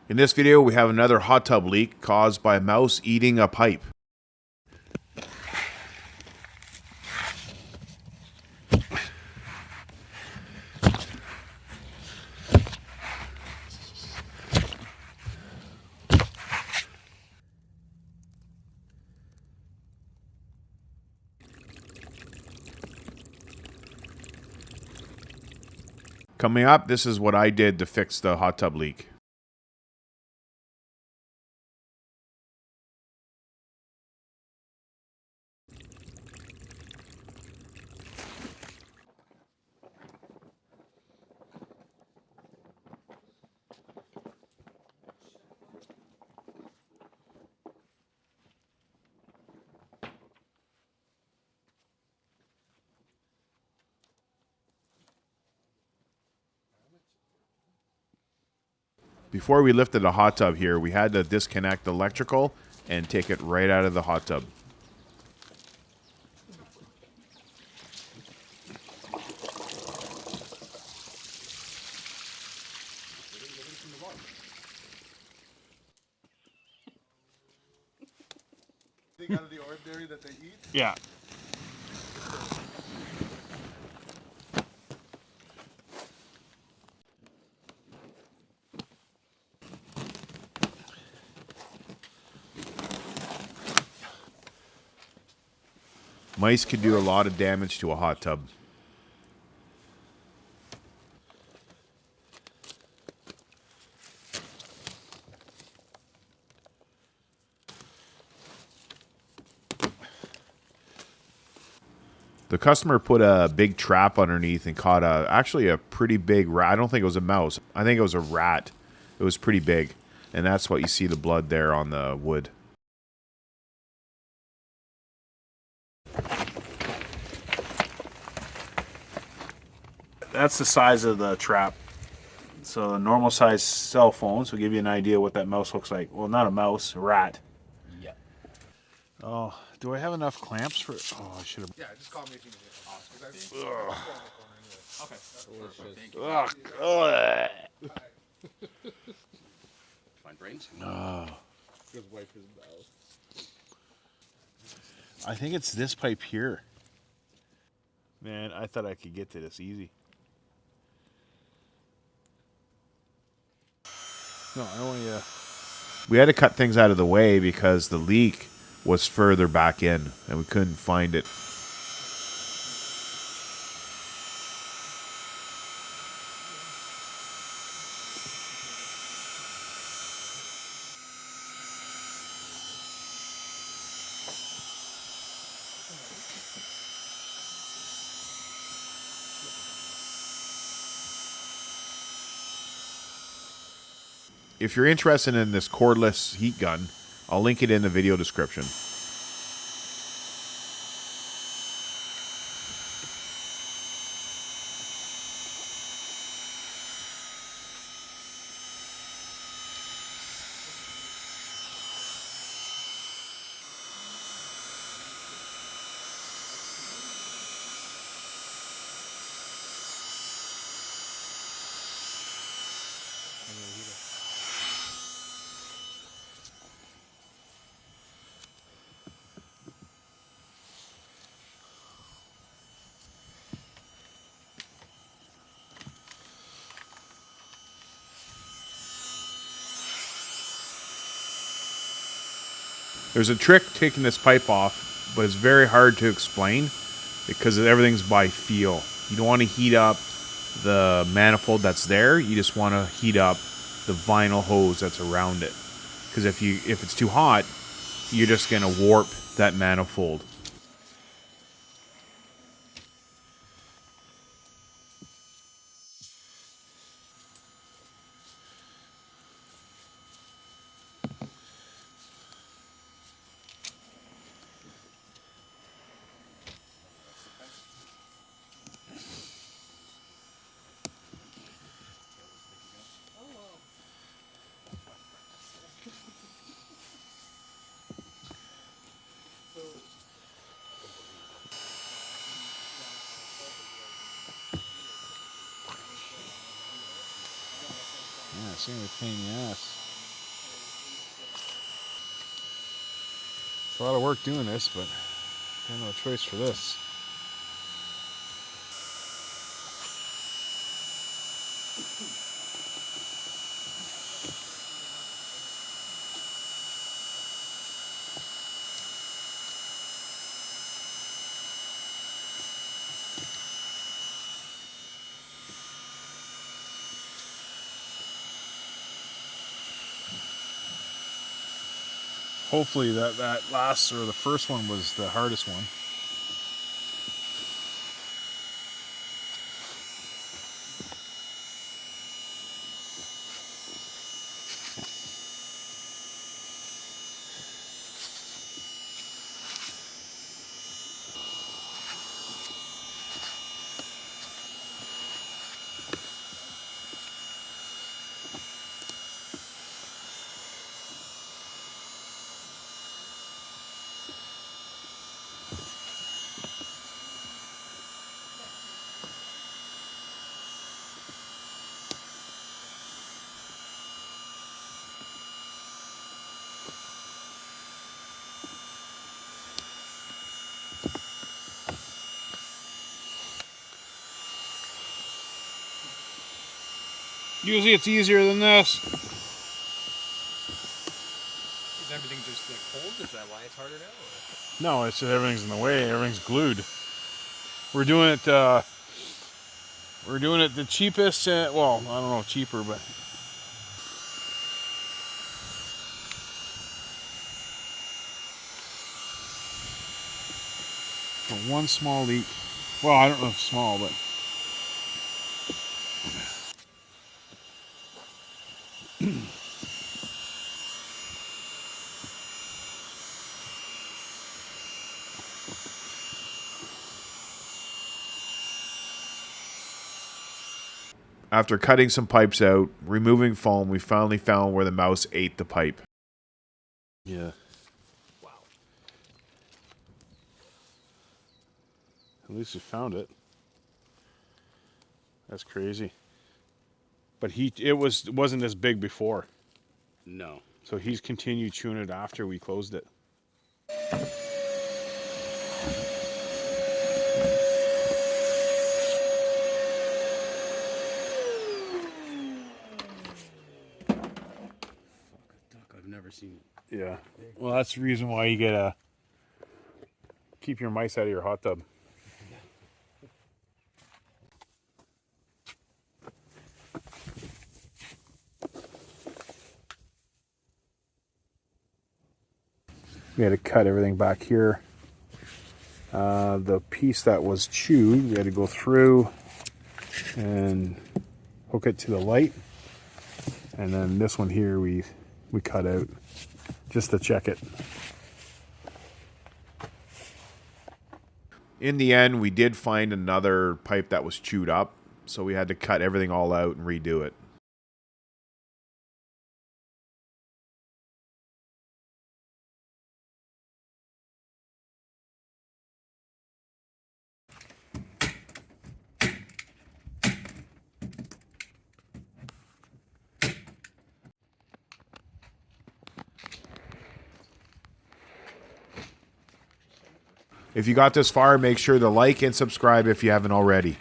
In this video, we have another hot tub leak caused by a mouse eating a pipe. Coming up, this is what I did to fix the hot tub leak. Before we lifted the hot tub here, we had to disconnect the electrical and take it right out of the hot tub. Out of the ordinary that they eat? Yeah. Mice can do a lot of damage to a hot tub. The customer put a big trap underneath and caught actually a pretty big rat. I don't think it was a mouse. I think it was a rat. It was pretty big. And that's what you see the blood there on the wood. That's the size of the trap. So a normal size cell phones will give you an idea what that mouse looks like. Well, not a mouse, a rat. Yeah. Oh, do I have enough clamps for? Oh, I should have. Yeah, just call me if you need it. Fine brains. His wife is bow. I think it's this pipe here. Man, I thought I could get to this easy. No, I don't want you. We had to cut things out of the way because the leak was further back in and we couldn't find it. If you're interested in this cordless heat gun, I'll link it in the video description. There's a trick taking this pipe off, but it's very hard to explain because everything's by feel. You don't want to heat up the manifold that's there. You just want to heat up the vinyl hose that's around it. Because if it's too hot, you're just going to warp that manifold. Yeah, it's gonna be a pain in the ass. It's a lot of work doing this, but I have no choice for this. Hopefully that last, or the first one, was the hardest one. Usually it's easier than this. Is everything just like cold? Is that why it's harder now? Or? No, it's just everything's in the way. Everything's glued. We're doing it the cheapest. Well, I don't know, cheaper, but for one small leak. Well, I don't know if small, but After cutting some pipes out, removing foam, we finally found where the mouse ate the pipe. yeah. Wow. At least we found it. That's crazy. But it wasn't this big before, No. so he's continued chewing it after we closed it. I've never seen it. Yeah. Well, that's the reason why you gotta keep your mice out of your hot tub. We had to cut everything back here. The piece that was chewed, we had to go through and hook it to the light. And then this one here we cut out just to check it. In the end, we did find another pipe that was chewed up, so we had to cut everything all out and redo it. If you got this far, make sure to like and subscribe if you haven't already.